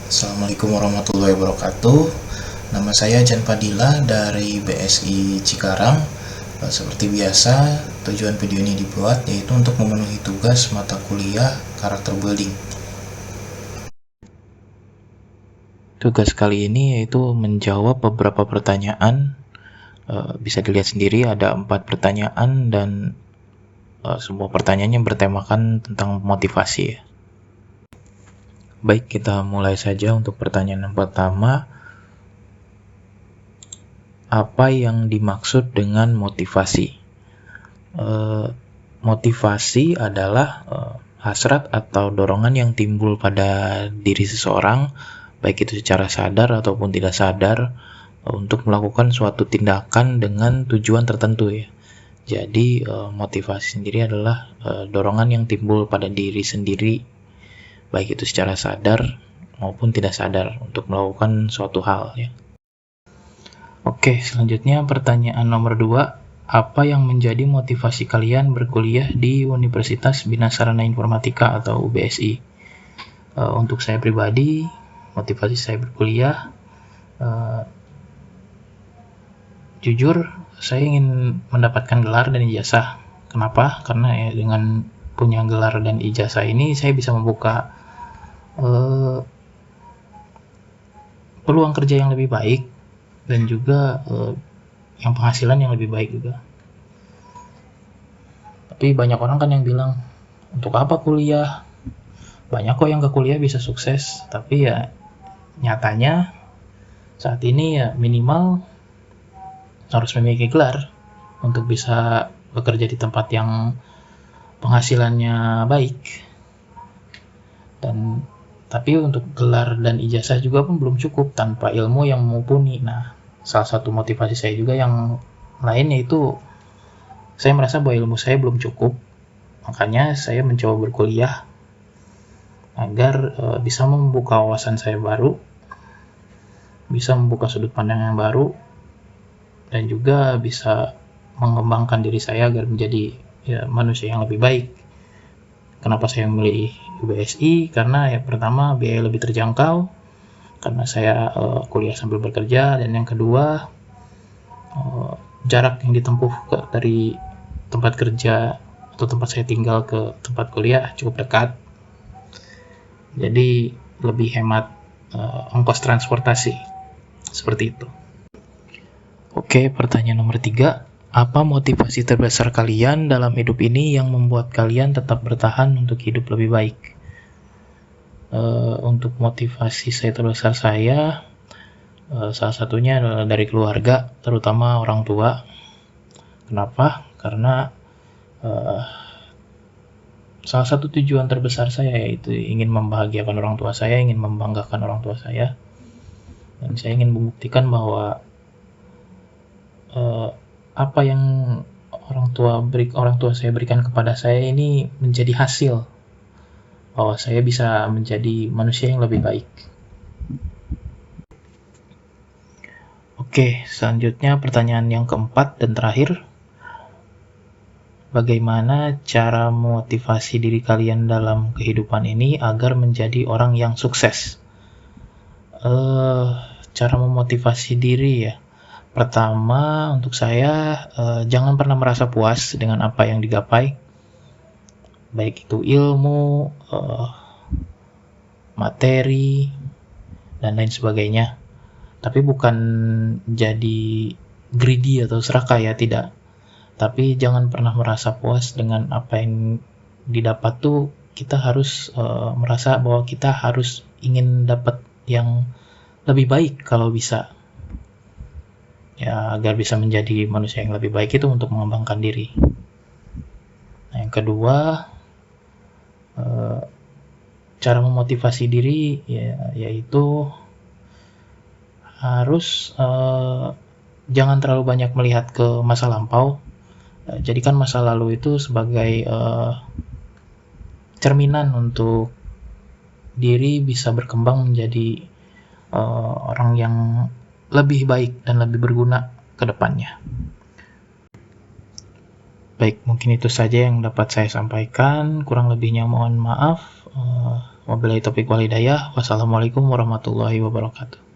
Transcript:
Assalamualaikum warahmatullahi wabarakatuh. Nama saya Jan Padilla dari BSI Cikarang. Seperti biasa, tujuan video ini dibuat yaitu untuk memenuhi tugas mata kuliah karakter building. Tugas kali ini yaitu menjawab beberapa pertanyaan. Bisa dilihat sendiri ada 4 pertanyaan dan semua pertanyaannya bertemakan tentang motivasi. Baik, kita mulai saja untuk pertanyaan yang pertama. Apa yang dimaksud dengan motivasi? Motivasi adalah hasrat atau dorongan yang timbul pada diri seseorang, baik itu secara sadar ataupun tidak sadar, untuk melakukan suatu tindakan dengan tujuan tertentu ya. Jadi motivasi sendiri adalah dorongan yang timbul pada diri sendiri, baik itu secara sadar maupun tidak sadar untuk melakukan suatu hal ya. Oke, selanjutnya pertanyaan nomor 2. Apa yang menjadi motivasi kalian berkuliah di Universitas Bina Sarana Informatika atau UBSI? Untuk saya pribadi, motivasi saya berkuliah, jujur saya ingin mendapatkan gelar dan ijazah. Kenapa? Karena ya, dengan punya gelar dan ijazah ini saya bisa membuka peluang kerja yang lebih baik dan juga yang penghasilan yang lebih baik juga. Tapi banyak orang kan yang bilang, untuk apa kuliah? Banyak kok yang ke kuliah bisa sukses, tapi ya nyatanya saat ini ya minimal harus memiliki gelar untuk bisa bekerja di tempat yang penghasilannya baik. Tapi untuk gelar dan ijazah juga pun belum cukup tanpa ilmu yang mumpuni. Nah, salah satu motivasi saya juga yang lain yaitu saya merasa bahwa ilmu saya belum cukup. Makanya saya mencoba berkuliah agar bisa membuka wawasan saya baru, bisa membuka sudut pandang yang baru, dan juga bisa mengembangkan diri saya agar menjadi manusia yang lebih baik. Kenapa saya memilih UBSI? Karena ya pertama biaya lebih terjangkau, karena saya kuliah sambil bekerja, dan yang kedua jarak yang ditempuh dari tempat kerja atau tempat saya tinggal ke tempat kuliah cukup dekat, jadi lebih hemat ongkos transportasi, seperti itu. Oke, pertanyaan nomor 3. Apa motivasi terbesar kalian dalam hidup ini yang membuat kalian tetap bertahan untuk hidup lebih baik? Untuk motivasi saya terbesar salah satunya adalah dari keluarga, terutama orang tua. Kenapa? Karena salah satu tujuan terbesar saya yaitu ingin membahagiakan orang tua saya, ingin membanggakan orang tua saya, dan saya ingin membuktikan bahwa apa yang orang tua saya berikan kepada saya ini menjadi hasil bahwa saya bisa menjadi manusia yang lebih baik. Oke, selanjutnya pertanyaan yang keempat dan terakhir. Bagaimana cara memotivasi diri kalian dalam kehidupan ini agar menjadi orang yang sukses? Cara memotivasi diri ya. Pertama, untuk saya jangan pernah merasa puas dengan apa yang digapai, baik itu ilmu, materi, dan lain sebagainya. Tapi bukan jadi greedy atau serakah ya, tidak. Tapi jangan pernah merasa puas dengan apa yang didapat tuh. Kita harus merasa bahwa kita harus ingin dapat yang lebih baik kalau bisa. Ya, agar bisa menjadi manusia yang lebih baik itu untuk mengembangkan diri. Nah, yang kedua, cara memotivasi diri yaitu harus jangan terlalu banyak melihat ke masa lampau. Jadikan masa lalu itu sebagai cerminan untuk diri bisa berkembang menjadi orang yang lebih baik dan lebih berguna ke depannya. Baik, mungkin itu saja yang dapat saya sampaikan. Kurang lebihnya mohon maaf. Wabillahi taufiq wal hidayah. Wassalamualaikum warahmatullahi wabarakatuh.